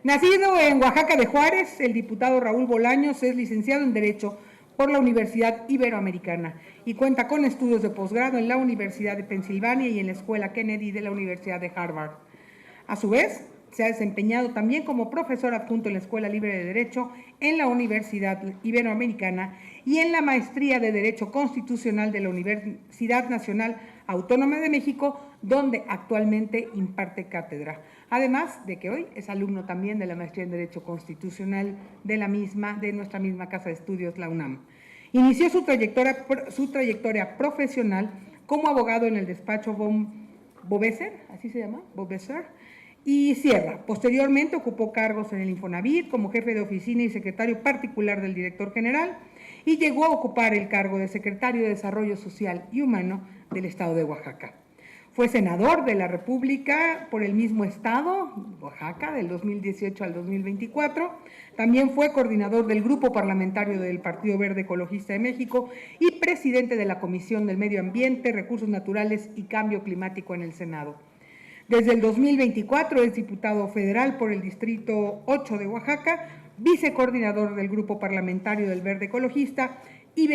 Nacido en Oaxaca de Juárez, el diputado Raúl Bolaños es licenciado en Derecho por la Universidad Iberoamericana y cuenta con estudios de posgrado en la Universidad de Pensilvania y en la Escuela Kennedy de la Universidad de Harvard. A su vez, se ha desempeñado también como profesor adjunto en la Escuela Libre de Derecho en la Universidad Iberoamericana y en la Maestría de Derecho Constitucional de la Universidad Nacional Autónoma de México, donde actualmente imparte cátedra. Además de que hoy es alumno también de la Maestría en Derecho Constitucional de nuestra misma casa de estudios, la UNAM. Inició su trayectoria profesional como abogado en el despacho Bovesser, así se llama, Bovesser, y Sierra. Posteriormente ocupó cargos en el Infonavit como jefe de oficina y secretario particular del director general y llegó a ocupar el cargo de secretario de Desarrollo Social y Humano del estado de Oaxaca. Fue senador de la República por el mismo estado, Oaxaca, del 2018 al 2024. También fue coordinador del Grupo Parlamentario del Partido Verde Ecologista de México y presidente de la Comisión del Medio Ambiente, Recursos Naturales y Cambio Climático en el Senado. Desde el 2024 es diputado federal por el Distrito 8 de Oaxaca, vicecoordinador del Grupo Parlamentario del Verde Ecologista y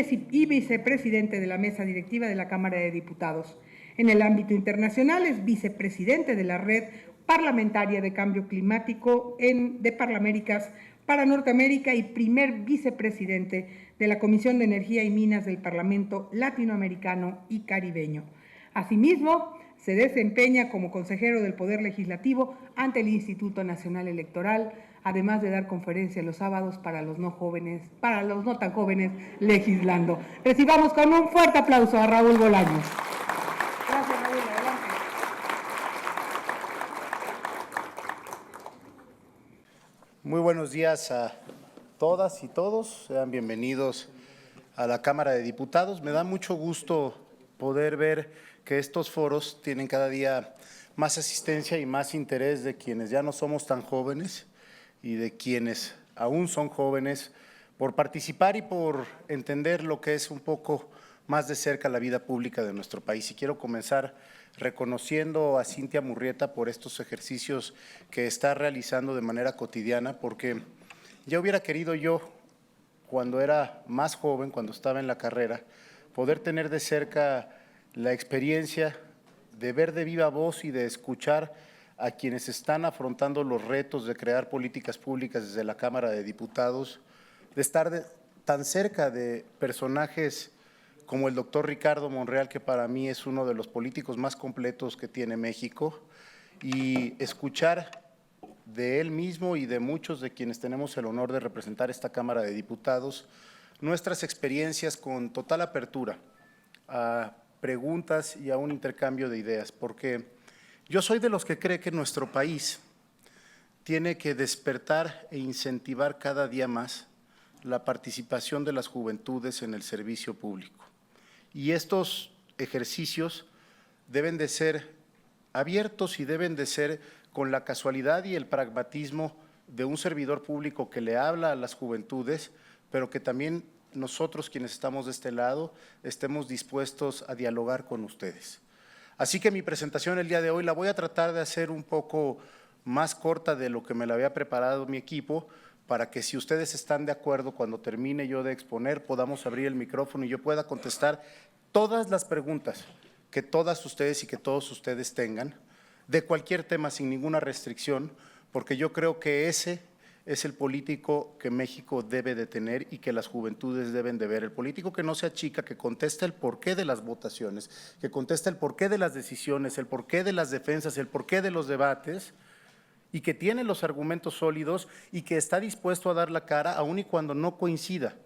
vicepresidente de la Mesa Directiva de la Cámara de Diputados. En el ámbito internacional es vicepresidente de la Red Parlamentaria de Cambio Climático de Parlaméricas para Norteamérica y primer vicepresidente de la Comisión de Energía y Minas del Parlamento Latinoamericano y Caribeño. Asimismo, se desempeña como consejero del Poder Legislativo ante el Instituto Nacional Electoral, además de dar conferencias los sábados para los no tan jóvenes legislando. Recibamos con un fuerte aplauso a Raúl Bolaños. Gracias, Raúl, adelante. Muy buenos días a todas y todos, sean bienvenidos a la Cámara de Diputados. Me da mucho gusto poder ver que estos foros tienen cada día más asistencia y más interés de quienes ya no somos tan jóvenes y de quienes aún son jóvenes por participar y por entender lo que es un poco más de cerca la vida pública de nuestro país. Y quiero comenzar reconociendo a Cintia Murrieta por estos ejercicios que está realizando de manera cotidiana, porque ya hubiera querido yo, cuando era más joven, cuando estaba en la carrera, poder tener de cerca la experiencia de ver de viva voz y de escuchar a quienes están afrontando los retos de crear políticas públicas desde la Cámara de Diputados, de estar tan cerca de personajes como el doctor Ricardo Monreal, que para mí es uno de los políticos más completos que tiene México, y escuchar de él mismo y de muchos de quienes tenemos el honor de representar esta Cámara de Diputados nuestras experiencias con total apertura a preguntas y a un intercambio de ideas, porque yo soy de los que cree que nuestro país tiene que despertar e incentivar cada día más la participación de las juventudes en el servicio público. Y estos ejercicios deben de ser abiertos y deben de ser con la casualidad y el pragmatismo de un servidor público que le habla a las juventudes, pero que también nosotros quienes estamos de este lado estemos dispuestos a dialogar con ustedes. Así que mi presentación el día de hoy la voy a tratar de hacer un poco más corta de lo que me la había preparado mi equipo, para que si ustedes están de acuerdo, cuando termine yo de exponer, podamos abrir el micrófono y yo pueda contestar todas las preguntas que todas ustedes y que todos ustedes tengan, de cualquier tema sin ninguna restricción, porque yo creo que ese es el político que México debe de tener y que las juventudes deben de ver, el político que no se achica, que contesta el porqué de las votaciones, que contesta el porqué de las decisiones, el porqué de las defensas, el porqué de los debates, y que tiene los argumentos sólidos y que está dispuesto a dar la cara aun y cuando no coincida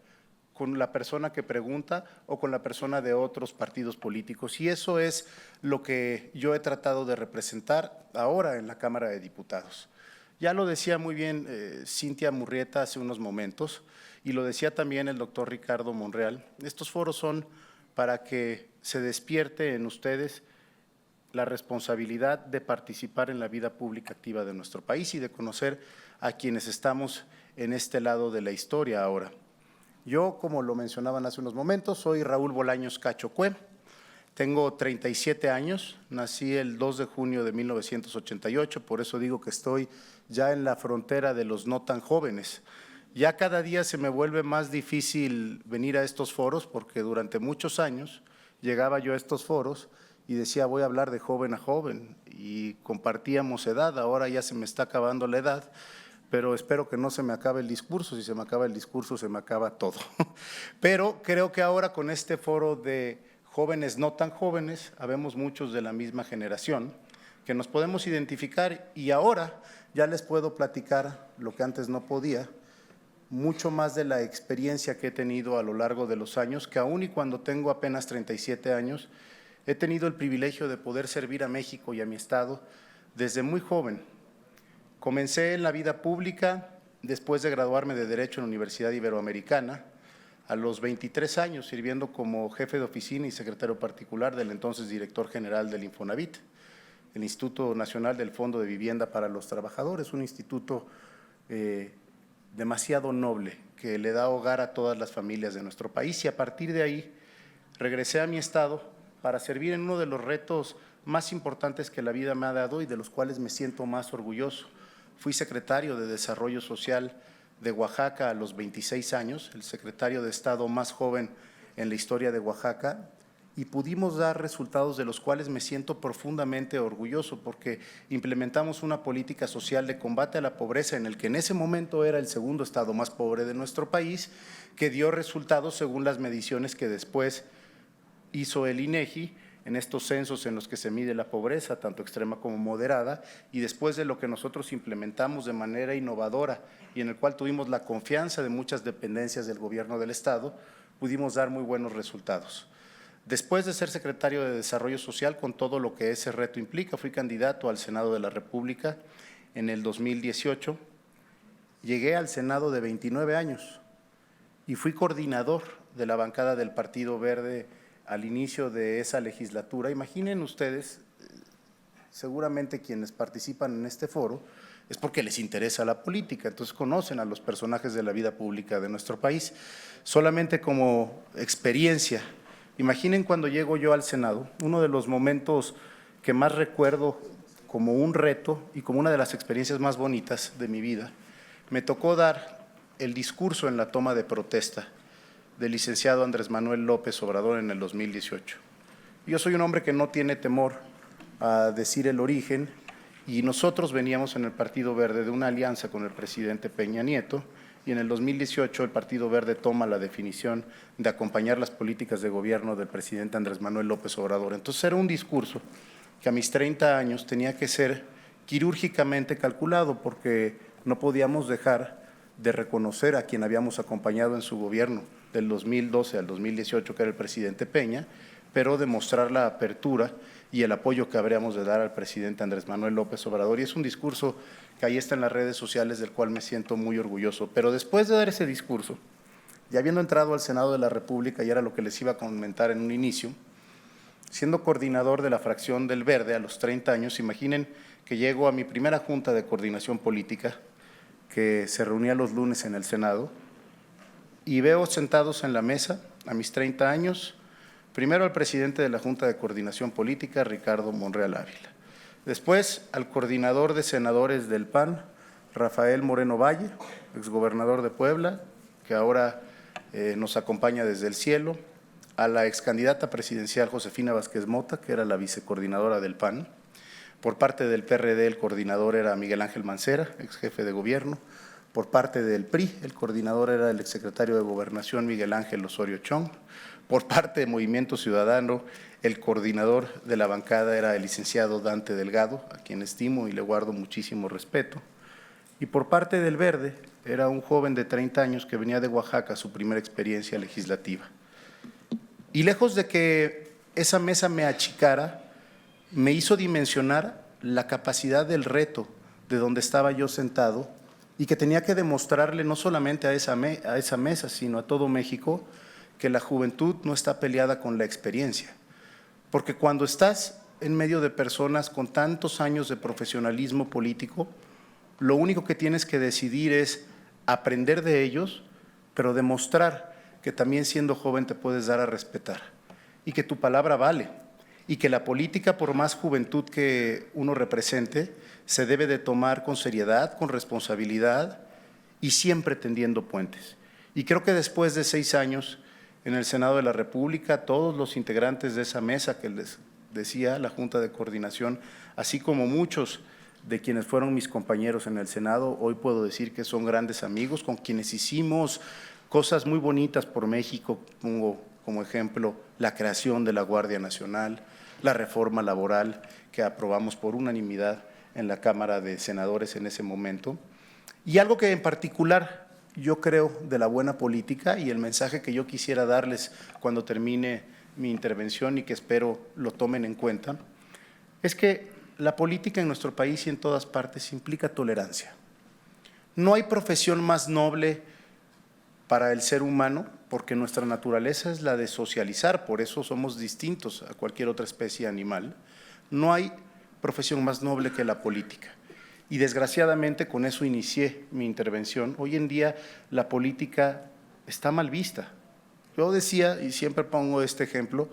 con la persona que pregunta o con la persona de otros partidos políticos. Y eso es lo que yo he tratado de representar ahora en la Cámara de Diputados. Ya lo decía muy bien Cintia Murrieta hace unos momentos y lo decía también el doctor Ricardo Monreal. Estos foros son para que se despierte en ustedes la responsabilidad de participar en la vida pública activa de nuestro país y de conocer a quienes estamos en este lado de la historia ahora. Yo, como lo mencionaban hace unos momentos, soy Raúl Bolaños Cacho Cue. Tengo 37 años, nací el 2 de junio de 1988, por eso digo que estoy ya en la frontera de los no tan jóvenes. Ya cada día se me vuelve más difícil venir a estos foros porque durante muchos años llegaba yo a estos foros y decía voy a hablar de joven a joven y compartíamos edad, ahora ya se me está acabando la edad, pero espero que no se me acabe el discurso, si se me acaba el discurso se me acaba todo. Pero creo que ahora con este foro de jóvenes no tan jóvenes, habemos muchos de la misma generación, que nos podemos identificar y ahora ya les puedo platicar lo que antes no podía, mucho más de la experiencia que he tenido a lo largo de los años, que aún y cuando tengo apenas 37 años, he tenido el privilegio de poder servir a México y a mi estado desde muy joven. Comencé en la vida pública después de graduarme de Derecho en la Universidad Iberoamericana, a los 23 años sirviendo como jefe de oficina y secretario particular del entonces director general del Infonavit, el Instituto Nacional del Fondo de Vivienda para los Trabajadores, un instituto demasiado noble que le da hogar a todas las familias de nuestro país, y a partir de ahí regresé a mi estado para servir en uno de los retos más importantes que la vida me ha dado y de los cuales me siento más orgulloso. Fui secretario de Desarrollo Social de Oaxaca a los 26 años, el secretario de Estado más joven en la historia de Oaxaca, y pudimos dar resultados de los cuales me siento profundamente orgulloso porque implementamos una política social de combate a la pobreza en el que en ese momento era el segundo estado más pobre de nuestro país, que dio resultados según las mediciones que después hizo el INEGI en estos censos en los que se mide la pobreza, tanto extrema como moderada, y después de lo que nosotros implementamos de manera innovadora y en el cual tuvimos la confianza de muchas dependencias del gobierno del estado, pudimos dar muy buenos resultados. Después de ser secretario de Desarrollo Social, con todo lo que ese reto implica, fui candidato al Senado de la República en el 2018, llegué al Senado de 29 años y fui coordinador de la bancada del Partido Verde al inicio de esa legislatura. Imaginen ustedes, seguramente quienes participan en este foro es porque les interesa la política, entonces conocen a los personajes de la vida pública de nuestro país. Solamente como experiencia, imaginen cuando llego yo al Senado, uno de los momentos que más recuerdo como un reto y como una de las experiencias más bonitas de mi vida, me tocó dar el discurso en la toma de protesta del licenciado Andrés Manuel López Obrador en el 2018. Yo soy un hombre que no tiene temor a decir el origen y nosotros veníamos en el Partido Verde de una alianza con el presidente Peña Nieto y en el 2018 el Partido Verde toma la definición de acompañar las políticas de gobierno del presidente Andrés Manuel López Obrador. Entonces era un discurso que a mis 30 años tenía que ser quirúrgicamente calculado porque no podíamos dejar de reconocer a quien habíamos acompañado en su gobierno del 2012 al 2018, que era el presidente Peña, pero demostrar la apertura y el apoyo que habríamos de dar al presidente Andrés Manuel López Obrador. Y es un discurso que ahí está en las redes sociales, del cual me siento muy orgulloso. Pero después de dar ese discurso, y habiendo entrado al Senado de la República, y era lo que les iba a comentar en un inicio, siendo coordinador de la fracción del Verde a los 30 años, imaginen que llego a mi primera junta de coordinación política, que se reunía los lunes en el Senado, y veo sentados en la mesa, a mis 30 años, primero al presidente de la Junta de Coordinación Política, Ricardo Monreal Ávila. Después al coordinador de senadores del PAN, Rafael Moreno Valle, exgobernador de Puebla, que ahora nos acompaña desde el cielo, a la excandidata presidencial Josefina Vázquez Mota, que era la vicecoordinadora del PAN. Por parte del PRD, el coordinador era Miguel Ángel Mancera, exjefe de gobierno. Por parte del PRI, el coordinador era el exsecretario de Gobernación Miguel Ángel Osorio Chong. Por parte de Movimiento Ciudadano, el coordinador de la bancada era el licenciado Dante Delgado, a quien estimo y le guardo muchísimo respeto. Y por parte del Verde, era un joven de 30 años que venía de Oaxaca, su primera experiencia legislativa. Y lejos de que esa mesa me achicara, me hizo dimensionar la capacidad del reto de donde estaba yo sentado y que tenía que demostrarle no solamente a esa mesa, sino a todo México, que la juventud no está peleada con la experiencia. Porque cuando estás en medio de personas con tantos años de profesionalismo político, lo único que tienes que decidir es aprender de ellos, pero demostrar que también siendo joven te puedes dar a respetar y que tu palabra vale y que la política, por más juventud que uno represente, se debe de tomar con seriedad, con responsabilidad y siempre tendiendo puentes. Y creo que después de 6 años en el Senado de la República, todos los integrantes de esa mesa que les decía, la Junta de Coordinación, así como muchos de quienes fueron mis compañeros en el Senado, hoy puedo decir que son grandes amigos con quienes hicimos cosas muy bonitas por México. Pongo como ejemplo la creación de la Guardia Nacional, la reforma laboral que aprobamos por unanimidad en la Cámara de Senadores en ese momento. Y algo que en particular yo creo de la buena política y el mensaje que yo quisiera darles cuando termine mi intervención y que espero lo tomen en cuenta, es que la política en nuestro país y en todas partes implica tolerancia. No hay profesión más noble para el ser humano, porque nuestra naturaleza es la de socializar, por eso somos distintos a cualquier otra especie animal. No hay profesión más noble que la política. Y desgraciadamente con eso inicié mi intervención. Hoy en día la política está mal vista. Yo decía, y siempre pongo este ejemplo,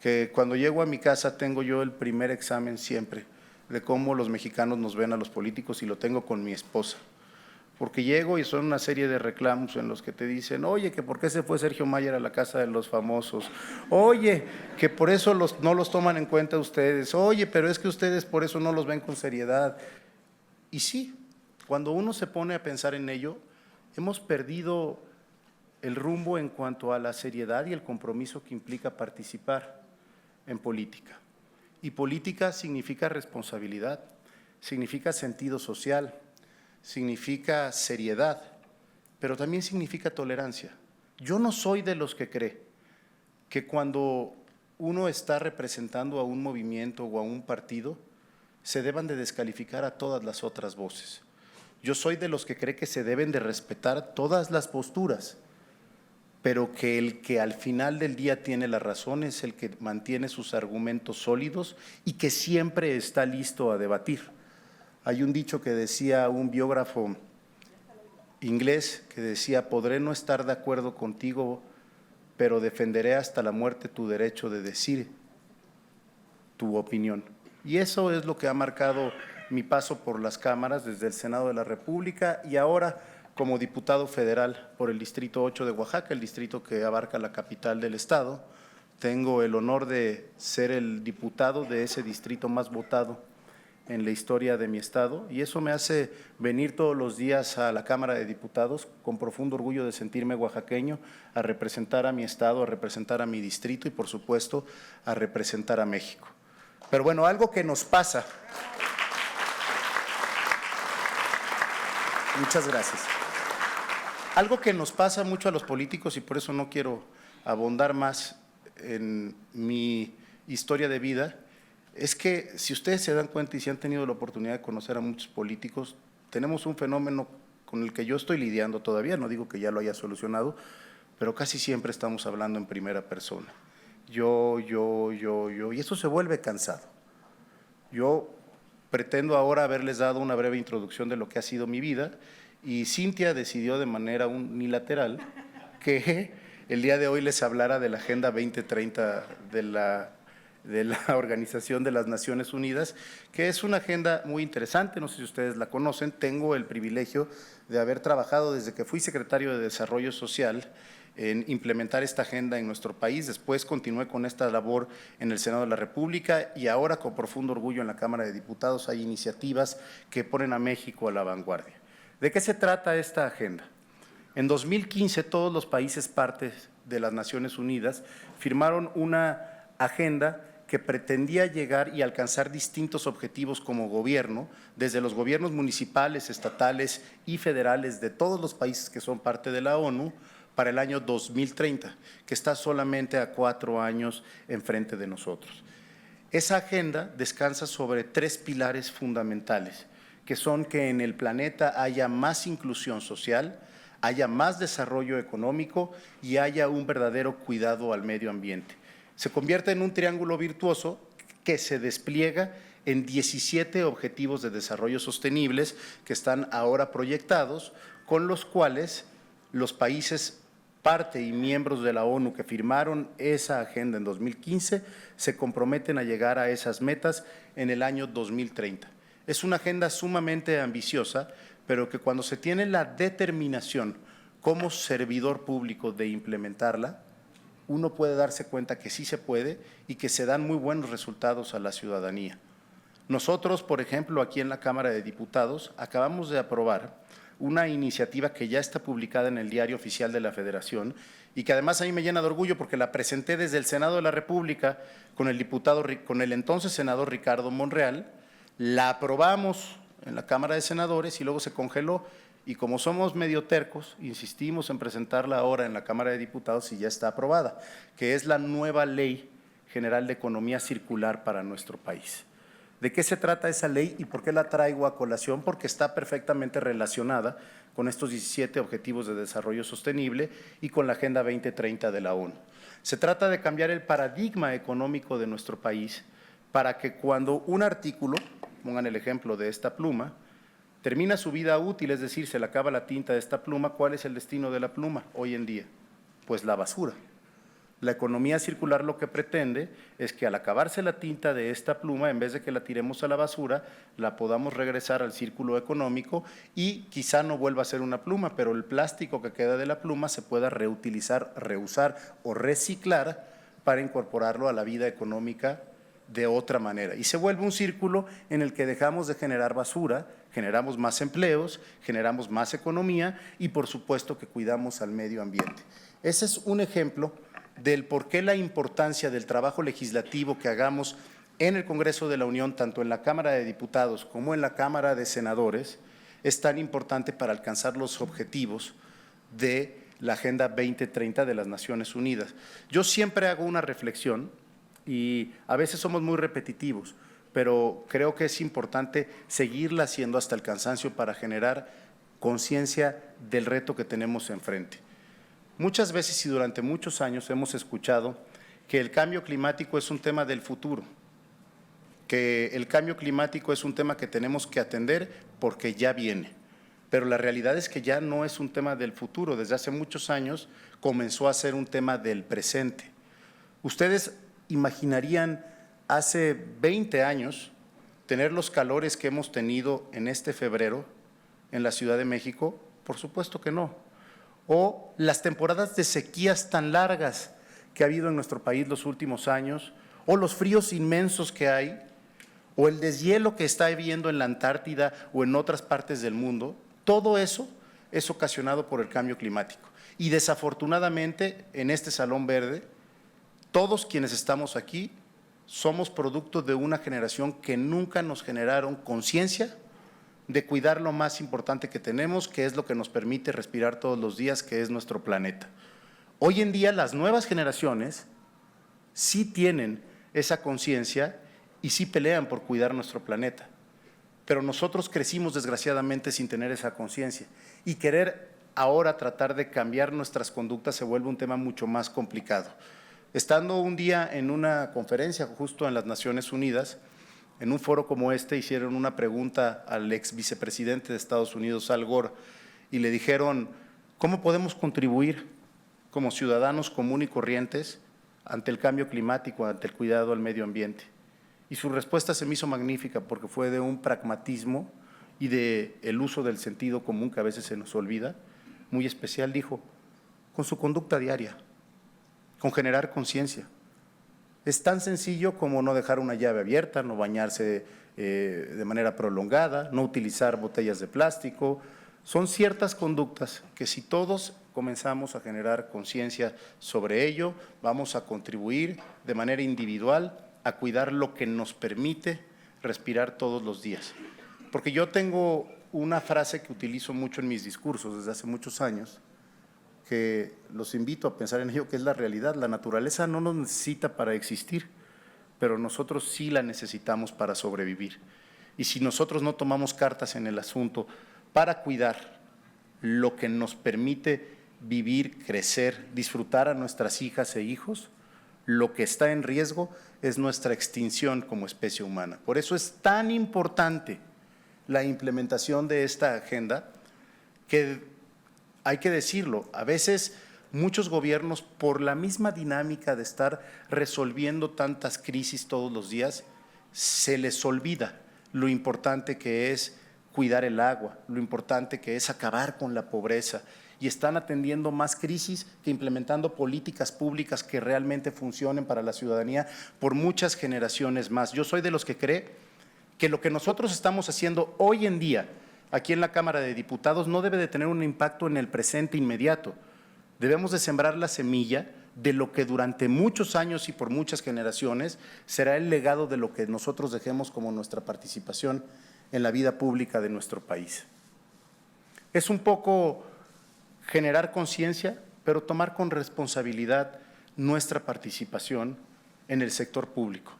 que cuando llego a mi casa tengo yo el primer examen siempre de cómo los mexicanos nos ven a los políticos y lo tengo con mi esposa. Porque llego y son una serie de reclamos en los que te dicen, oye, que por qué se fue Sergio Mayer a la casa de los famosos, oye, que por eso no los toman en cuenta ustedes, oye, pero es que ustedes por eso no los ven con seriedad. Y sí, cuando uno se pone a pensar en ello, hemos perdido el rumbo en cuanto a la seriedad y el compromiso que implica participar en política. Y política significa responsabilidad, significa sentido social, significa seriedad, pero también significa tolerancia. Yo no soy de los que cree que cuando uno está representando a un movimiento o a un partido, se deban de descalificar a todas las otras voces. Yo soy de los que cree que se deben de respetar todas las posturas, pero que el que al final del día tiene la razón es el que mantiene sus argumentos sólidos y que siempre está listo a debatir. Hay un dicho que decía un biógrafo inglés que decía, podré no estar de acuerdo contigo, pero defenderé hasta la muerte tu derecho de decir tu opinión. Y eso es lo que ha marcado mi paso por las cámaras desde el Senado de la República y ahora como diputado federal por el Distrito 8 de Oaxaca, el distrito que abarca la capital del estado. Tengo el honor de ser el diputado de ese distrito más votado en la historia de mi estado y eso me hace venir todos los días a la Cámara de Diputados con profundo orgullo de sentirme oaxaqueño, a representar a mi estado, a representar a mi distrito y por supuesto a representar a México. Pero bueno, algo que nos pasa. Muchas gracias. Algo que nos pasa mucho a los políticos y por eso no quiero abundar más en mi historia de vida, es que si ustedes se dan cuenta y si han tenido la oportunidad de conocer a muchos políticos, tenemos un fenómeno con el que yo estoy lidiando todavía, no digo que ya lo haya solucionado, pero casi siempre estamos hablando en primera persona. Yo, y eso se vuelve cansado. Yo pretendo ahora haberles dado una breve introducción de lo que ha sido mi vida y Cintia decidió de manera unilateral que el día de hoy les hablara de la Agenda 2030 de la Organización de las Naciones Unidas, que es una agenda muy interesante, no sé si ustedes la conocen. Tengo el privilegio de haber trabajado desde que fui secretario de Desarrollo Social en implementar esta agenda en nuestro país. Después continué con esta labor en el Senado de la República y ahora con profundo orgullo en la Cámara de Diputados hay iniciativas que ponen a México a la vanguardia. ¿De qué se trata esta agenda? En 2015 todos los países partes de las Naciones Unidas firmaron una agenda que pretendía llegar y alcanzar distintos objetivos como gobierno, desde los gobiernos municipales, estatales y federales de todos los países que son parte de la ONU, para el año 2030, que está solamente a 4 años enfrente de nosotros. Esa agenda descansa sobre 3 pilares fundamentales, que son que en el planeta haya más inclusión social, haya más desarrollo económico y haya un verdadero cuidado al medio ambiente. Se convierte en un triángulo virtuoso que se despliega en 17 objetivos de desarrollo sostenibles que están ahora proyectados, con los cuales los países parte y miembros de la ONU que firmaron esa agenda en 2015 se comprometen a llegar a esas metas en el año 2030. Es una agenda sumamente ambiciosa, pero que cuando se tiene la determinación como servidor público de implementarla, uno puede darse cuenta que sí se puede y que se dan muy buenos resultados a la ciudadanía. Nosotros, por ejemplo, aquí en la Cámara de Diputados, acabamos de aprobar una iniciativa que ya está publicada en el Diario Oficial de la Federación y que además a mí me llena de orgullo porque la presenté desde el Senado de la República con el entonces senador Ricardo Monreal, la aprobamos en la Cámara de Senadores y luego se congeló. Y como somos medio tercos, insistimos en presentarla ahora en la Cámara de Diputados y ya está aprobada, que es la nueva Ley General de Economía Circular para nuestro país. ¿De qué se trata esa ley y por qué la traigo a colación? Porque está perfectamente relacionada con estos 17 Objetivos de Desarrollo Sostenible y con la Agenda 2030 de la ONU. Se trata de cambiar el paradigma económico de nuestro país para que cuando un artículo, pongan el ejemplo de esta pluma, termina su vida útil, es decir, se le acaba la tinta de esta pluma, ¿cuál es el destino de la pluma hoy en día? Pues la basura. La economía circular lo que pretende es que al acabarse la tinta de esta pluma, en vez de que la tiremos a la basura, la podamos regresar al círculo económico y quizá no vuelva a ser una pluma, pero el plástico que queda de la pluma se pueda reutilizar, reusar o reciclar para incorporarlo a la vida económica de otra manera. Y se vuelve un círculo en el que dejamos de generar basura, generamos más empleos, generamos más economía y por supuesto que cuidamos al medio ambiente. Ese es un ejemplo del por qué la importancia del trabajo legislativo que hagamos en el Congreso de la Unión, tanto en la Cámara de Diputados como en la Cámara de Senadores, es tan importante para alcanzar los objetivos de la Agenda 2030 de las Naciones Unidas. Yo siempre hago una reflexión y a veces somos muy repetitivos, pero creo que es importante seguirla haciendo hasta el cansancio para generar conciencia del reto que tenemos enfrente. Muchas veces y durante muchos años hemos escuchado que el cambio climático es un tema del futuro, que el cambio climático es un tema que tenemos que atender porque ya viene. Pero la realidad es que ya no es un tema del futuro, desde hace muchos años comenzó a ser un tema del presente. Ustedes imaginarían hace 20 años tener los calores que hemos tenido en este febrero en la Ciudad de México? Por supuesto que no. O las temporadas de sequías tan largas que ha habido en nuestro país los últimos años, o los fríos inmensos que hay, o el deshielo que está habiendo en la Antártida o en otras partes del mundo, todo eso es ocasionado por el cambio climático. Y desafortunadamente en este Salón Verde, todos quienes estamos aquí somos producto de una generación que nunca nos generaron conciencia de cuidar lo más importante que tenemos, que es lo que nos permite respirar todos los días, que es nuestro planeta. Hoy en día las nuevas generaciones sí tienen esa conciencia y sí pelean por cuidar nuestro planeta, pero nosotros crecimos desgraciadamente sin tener esa conciencia y querer ahora tratar de cambiar nuestras conductas se vuelve un tema mucho más complicado. Estando un día en una conferencia justo en las Naciones Unidas, en un foro como este hicieron una pregunta al ex vicepresidente de Estados Unidos, Al Gore, y le dijeron, ¿cómo podemos contribuir como ciudadanos comunes y corrientes ante el cambio climático, ante el cuidado al medio ambiente? Y su respuesta se me hizo magnífica porque fue de un pragmatismo y de el uso del sentido común que a veces se nos olvida, muy especial. Dijo, con su conducta diaria, con generar conciencia. Es tan sencillo como no dejar una llave abierta, no bañarse de manera prolongada, no utilizar botellas de plástico. Son ciertas conductas que si todos comenzamos a generar conciencia sobre ello, vamos a contribuir de manera individual a cuidar lo que nos permite respirar todos los días. Porque yo tengo una frase que utilizo mucho en mis discursos desde hace muchos años, que los invito a pensar en ello, que es la realidad. La naturaleza no nos necesita para existir, pero nosotros sí la necesitamos para sobrevivir. Y si nosotros no tomamos cartas en el asunto para cuidar lo que nos permite vivir, crecer, disfrutar a nuestras hijas e hijos, lo que está en riesgo es nuestra extinción como especie humana. Por eso es tan importante la implementación de esta agenda que hay que decirlo, a veces muchos gobiernos, por la misma dinámica de estar resolviendo tantas crisis todos los días, se les olvida lo importante que es cuidar el agua, lo importante que es acabar con la pobreza, y están atendiendo más crisis que implementando políticas públicas que realmente funcionen para la ciudadanía por muchas generaciones más. Yo soy de los que cree que lo que nosotros estamos haciendo hoy en día aquí en la Cámara de Diputados no debe de tener un impacto en el presente inmediato. Debemos de sembrar la semilla de lo que durante muchos años y por muchas generaciones será el legado de lo que nosotros dejemos como nuestra participación en la vida pública de nuestro país. Es un poco generar conciencia, pero tomar con responsabilidad nuestra participación en el sector público.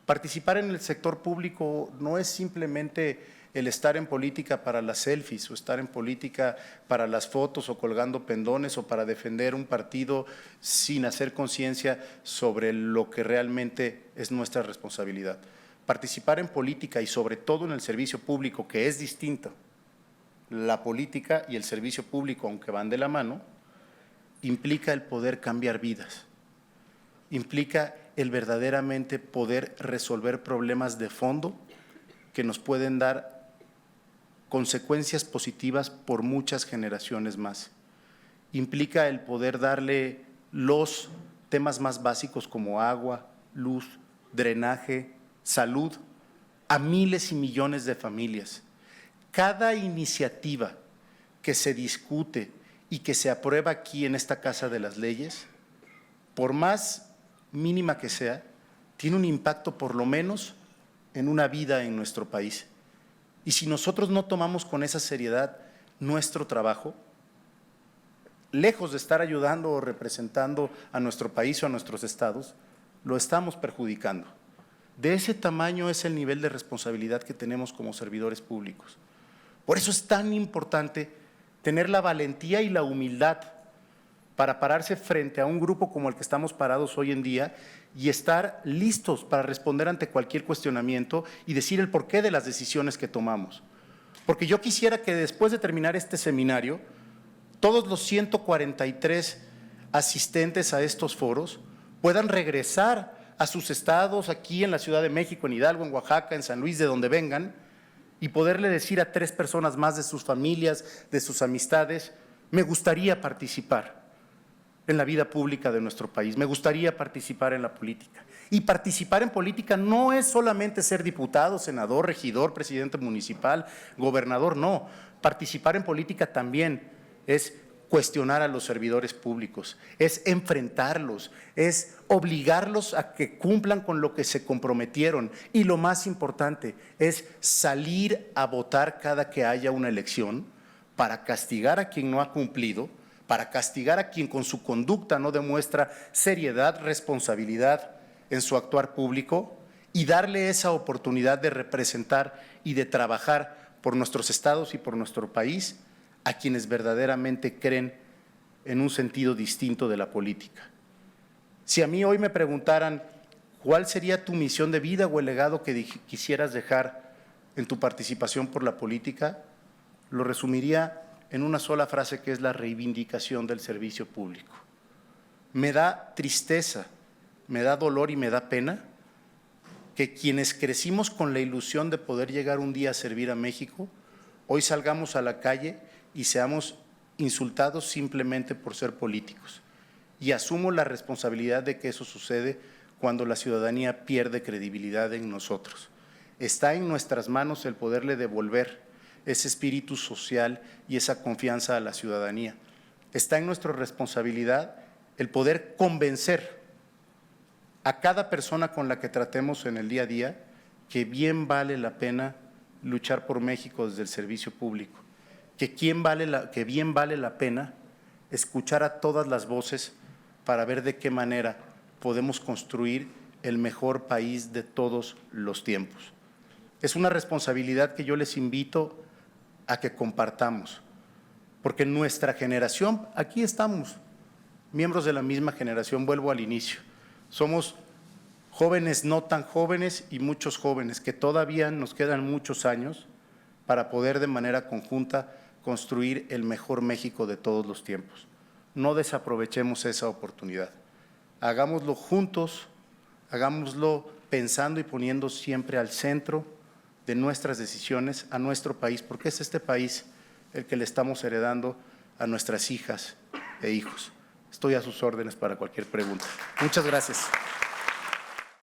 Participar en el sector público no es simplemente el estar en política para las selfies o estar en política para las fotos o colgando pendones o para defender un partido sin hacer conciencia sobre lo que realmente es nuestra responsabilidad. Participar en política y sobre todo en el servicio público, que es distinto. La política y el servicio público, aunque van de la mano, implica el poder cambiar vidas, implica el verdaderamente poder resolver problemas de fondo que nos pueden dar consecuencias positivas por muchas generaciones más. Implica el poder darle los temas más básicos como agua, luz, drenaje, salud a miles y millones de familias. Cada iniciativa que se discute y que se aprueba aquí en esta Casa de las Leyes, por más mínima que sea, tiene un impacto por lo menos en una vida en nuestro país. Y si nosotros no tomamos con esa seriedad nuestro trabajo, lejos de estar ayudando o representando a nuestro país o a nuestros estados, lo estamos perjudicando. De ese tamaño es el nivel de responsabilidad que tenemos como servidores públicos. Por eso es tan importante tener la valentía y la humildad para pararse frente a un grupo como el que estamos parados hoy en día y estar listos para responder ante cualquier cuestionamiento y decir el porqué de las decisiones que tomamos. Porque yo quisiera que después de terminar este seminario, todos los 143 asistentes a estos foros puedan regresar a sus estados, aquí en la Ciudad de México, en Hidalgo, en Oaxaca, en San Luis, de donde vengan, y poderle decir a 3 personas más de sus familias, de sus amistades, me gustaría participar en la vida pública de nuestro país, me gustaría participar en la política. Y participar en política no es solamente ser diputado, senador, regidor, presidente municipal, gobernador, no. Participar en política también es cuestionar a los servidores públicos, es enfrentarlos, es obligarlos a que cumplan con lo que se comprometieron y lo más importante es salir a votar cada que haya una elección para castigar a quien no ha cumplido, para castigar a quien con su conducta no demuestra seriedad, responsabilidad en su actuar público y darle esa oportunidad de representar y de trabajar por nuestros estados y por nuestro país a quienes verdaderamente creen en un sentido distinto de la política. Si a mí hoy me preguntaran cuál sería tu misión de vida o el legado que quisieras dejar en tu participación por la política, lo resumiría en una sola frase que es la reivindicación del servicio público. Me da tristeza, me da dolor y me da pena que quienes crecimos con la ilusión de poder llegar un día a servir a México, hoy salgamos a la calle y seamos insultados simplemente por ser políticos. Y asumo la responsabilidad de que eso sucede cuando la ciudadanía pierde credibilidad en nosotros. Está en nuestras manos el poderle devolver ese espíritu social y esa confianza a la ciudadanía. Está en nuestra responsabilidad el poder convencer a cada persona con la que tratemos en el día a día que bien vale la pena luchar por México desde el servicio público, que bien vale la pena escuchar a todas las voces para ver de qué manera podemos construir el mejor país de todos los tiempos. Es una responsabilidad que yo les invito a que compartamos, porque nuestra generación, aquí estamos, miembros de la misma generación, vuelvo al inicio, somos jóvenes no tan jóvenes y muchos jóvenes que todavía nos quedan muchos años para poder de manera conjunta construir el mejor México de todos los tiempos. no desaprovechemos esa oportunidad. Hagámoslo juntos, hagámoslo pensando y poniendo siempre al centro de nuestras decisiones a nuestro país, porque es este país el que le estamos heredando a nuestras hijas e hijos. Estoy a sus órdenes para cualquier pregunta. Muchas gracias.